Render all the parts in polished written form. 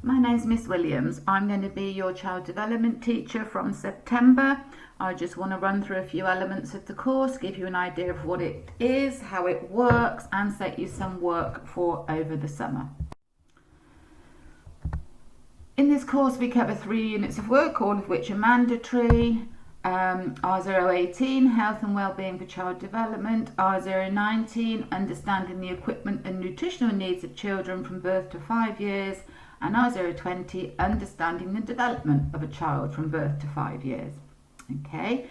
My name's Miss Williams. I'm going to be your child development teacher from September. I just want to run through a few elements of the course, give you an idea of what it is, how it works, and set you some work for over the summer. In this course we cover 3 units of work, all of which are mandatory. R018, Health and Wellbeing for Child Development, R019, Understanding the Equipment and Nutritional Needs of Children from birth to 5 years, and R020, Understanding the Development of a Child from birth to 5 years. Okay,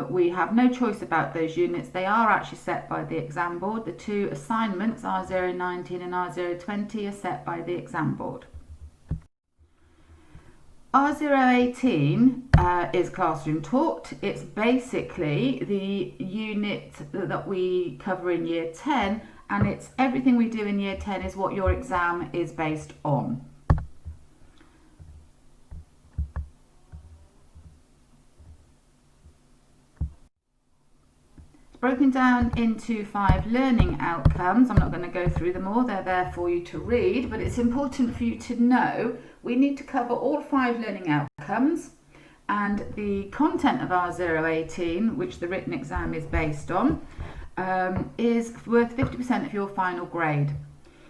we have no choice about those units. They are actually set by the exam board. The 2 assignments, R019 and R020, are set by the exam board. R018 is classroom taught. It's basically the unit that we cover in year 10, and it's everything we do in year 10 is what your exam is based on. It's broken down into 5 learning outcomes. I'm not going to go through them all, they're there for you to read, but it's important for you to know we need to cover all 5 learning outcomes, and the content of R018, which the written exam is based on, is worth 50% of your final grade.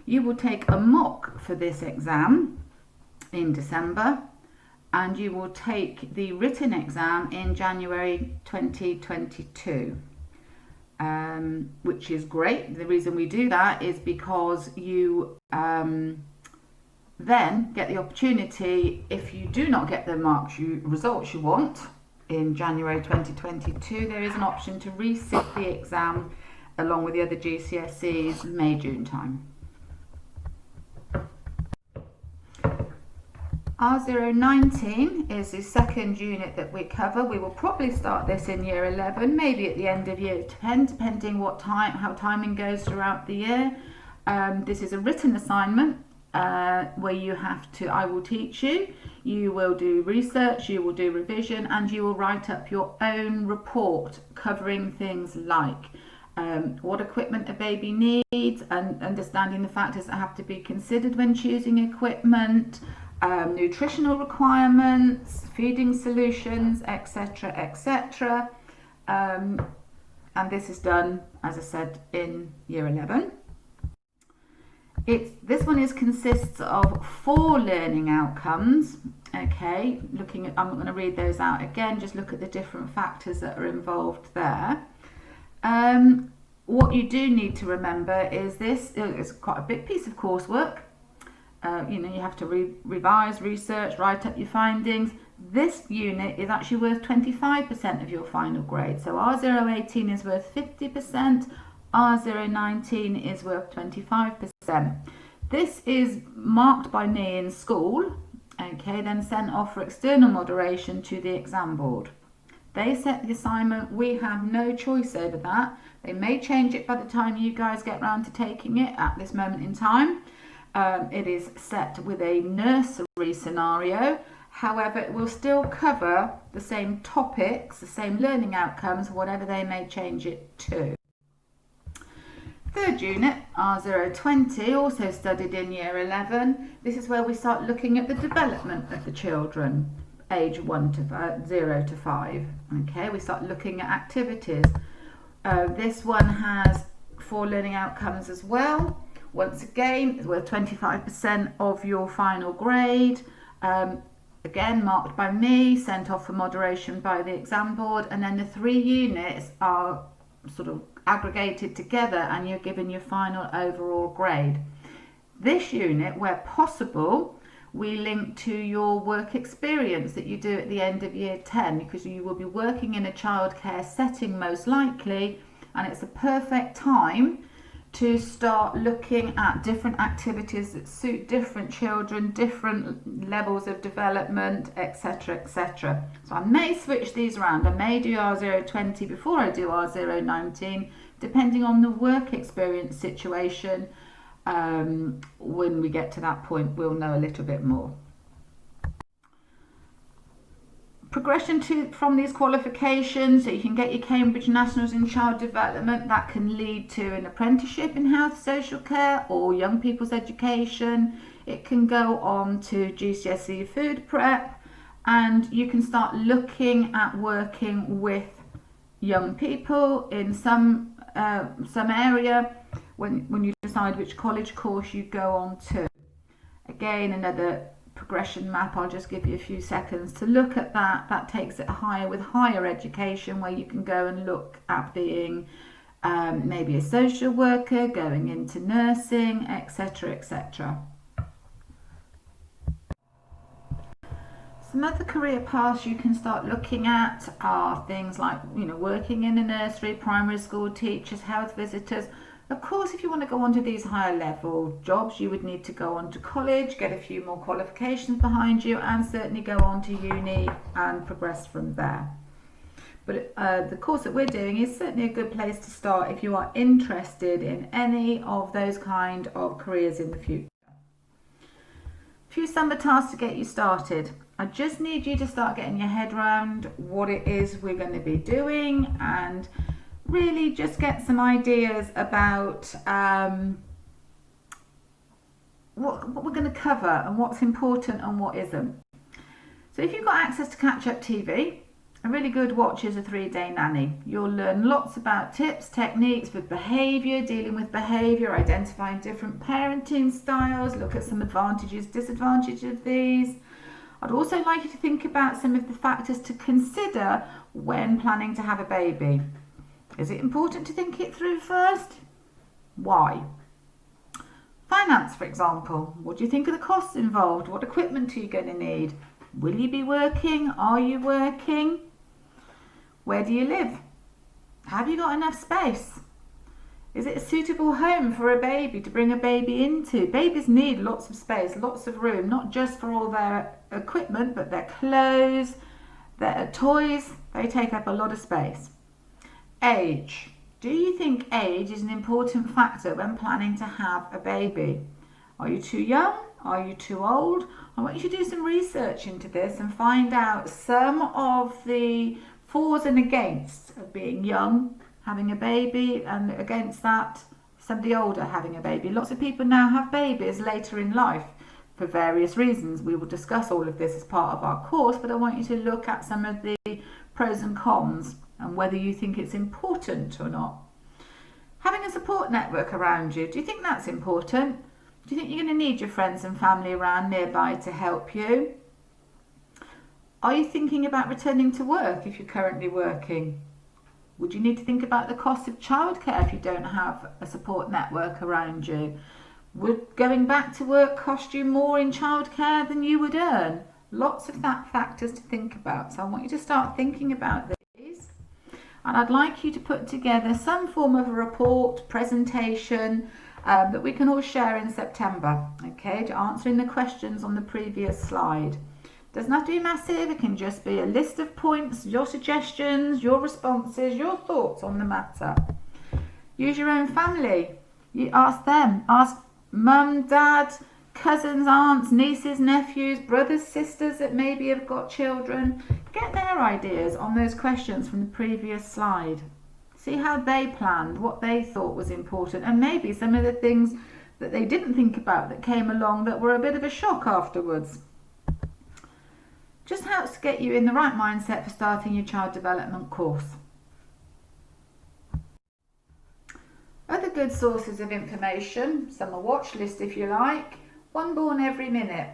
You will take a mock for this exam in December, and you will take the written exam in January 2022. Which is great. The reason we do that is because you then get the opportunity, if you do not get the results you want in January 2022, there is an option to resit the exam along with the other GCSEs May-June time. R019 is the second unit that we cover. We will probably start this in year 11, maybe at the end of year 10, depending how timing goes throughout the year. This is a written assignment where you have to, I will teach you, you will do research, you will do revision, and you will write up your own report covering things like what equipment a baby needs, and understanding the factors that have to be considered when choosing equipment, nutritional requirements, feeding solutions, etc., etc. And this is done, as I said, in year 11. This one consists of 4 learning outcomes. Okay, I'm not going to read those out again, just look at the different factors that are involved there. What you do need to remember is this is quite a big piece of coursework. You have to revise, research, write up your findings. This unit is actually worth 25% of your final grade. So R018 is worth 50%, R019 is worth 25%. This is marked by me in school, okay, then sent off for external moderation to the exam board. They set the assignment, we have no choice over that. They may change it by the time you guys get round to taking it at this moment in time. It is set with a nursery scenario, however it will still cover the same topics, the same learning outcomes, whatever they may change it to. Third unit, R020, also studied in year 11. This is where we start looking at the development of the children, age 0 to 5. Okay, we start looking at activities. This one has 4 learning outcomes as well. Once again, it's worth 25% of your final grade. Again, marked by me, sent off for moderation by the exam board, and then the 3 units are sort of aggregated together and you're given your final overall grade. This unit, where possible, we link to your work experience that you do at the end of year 10, because you will be working in a childcare setting most likely, and it's a perfect time to start looking at different activities that suit different children, different levels of development, etc., etc. So I may switch these around. I may do R020 before I do R019, depending on the work experience situation. When we get to that point, we'll know a little bit more. Progression from these qualifications, so you can get your Cambridge Nationals in Child Development. That can lead to an apprenticeship in health social care or young people's education. it can go on to GCSE food prep, and you can start looking at working with young people in some area when you decide which college course you go on to. Again, another progression map. I'll just give you a few seconds to look at that. That takes it higher with higher education, where you can go and look at being maybe a social worker, going into nursing, etc., etc. Some other career paths you can start looking at are things like, working in a nursery, primary school teachers, health visitors. Of course, if you want to go on to these higher level jobs, you would need to go on to college, get a few more qualifications behind you, and certainly go on to uni and progress from there. But the course that we're doing is certainly a good place to start if you are interested in any of those kind of careers in the future. A few summer tasks to get you started. I just need you to start getting your head around what it is we're going to be doing, and really just get some ideas about what we're going to cover and what's important and what isn't. So if you've got access to Catch Up TV, a really good watch is A 3-Day Nanny. You'll learn lots about tips, techniques with behaviour, dealing with behaviour, identifying different parenting styles, look at some advantages, disadvantages of these. I'd also like you to think about some of the factors to consider when planning to have a baby. Is it important to think it through first? Why? Finance, for example. What do you think of the costs involved? What equipment are you going to need? Will you be working? Are you working? Where do you live? Have you got enough space? Is it a suitable home for a baby to bring a baby into? Babies need lots of space, lots of room, not just for all their equipment, but their clothes, their toys. They take up a lot of space. Age. Do you think age is an important factor when planning to have a baby? Are you too young? Are you too old? I want you to do some research into this and find out some of the fors and against of being young, having a baby, and against that, somebody older having a baby. Lots of people now have babies later in life for various reasons. We will discuss all of this as part of our course, but I want you to look at some of the pros and cons and whether you think it's important or not. Having a support network around you, do you think that's important? Do you think you're going to need your friends and family around nearby to help you? Are you thinking about returning to work if you're currently working? Would you need to think about the cost of childcare if you don't have a support network around you? Would going back to work cost you more in childcare than you would earn? Lots of factors to think about. So I want you to start thinking about these. And I'd like you to put together some form of a report, presentation, that we can all share in September, okay, to answering the questions on the previous slide. Doesn't have to be massive, it can just be a list of points, your suggestions, your responses, your thoughts on the matter. Use your own family. You ask them, ask mum, dad, cousins, aunts, nieces, nephews, brothers, sisters that maybe have got children. Get their ideas on those questions from the previous slide. See how they planned, what they thought was important, and maybe some of the things that they didn't think about that came along that were a bit of a shock afterwards. Just helps to get you in the right mindset for starting your child development course. Other good sources of information, some a watch list if you like, One Born Every Minute.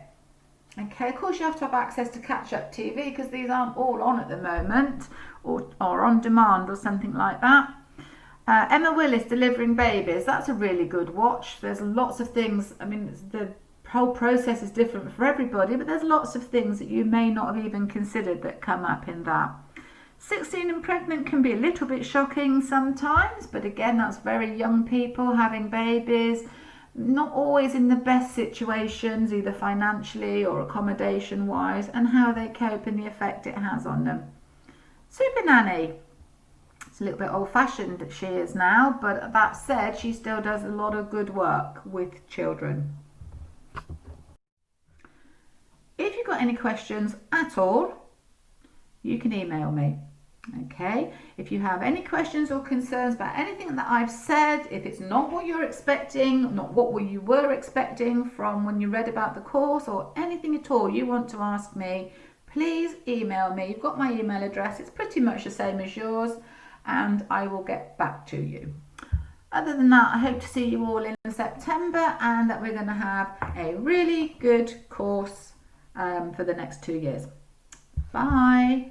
Okay, of course you have to have access to Catch Up TV because these aren't all on at the moment, or on demand or something like that. Emma Willis, Delivering Babies, that's a really good watch. There's lots of things, I mean the whole process is different for everybody, but there's lots of things that you may not have even considered that come up in that. 16 and Pregnant can be a little bit shocking sometimes, but again that's very young people having babies, not always in the best situations, either financially or accommodation wise, and how they cope and the effect it has on them. Super Nanny. It's a little bit old fashioned that she is now, but that said, she still does a lot of good work with children. If you've got any questions at all, you can email me. Okay, if you have any questions or concerns about anything that I've said, if it's not what you're expecting, not what you were expecting from when you read about the course, or anything at all you want to ask me, please email me. You've got my email address, it's pretty much the same as yours, and I will get back to you. Other than that, I hope to see you all in September, and that we're going to have a really good course for the next 2 years. Bye.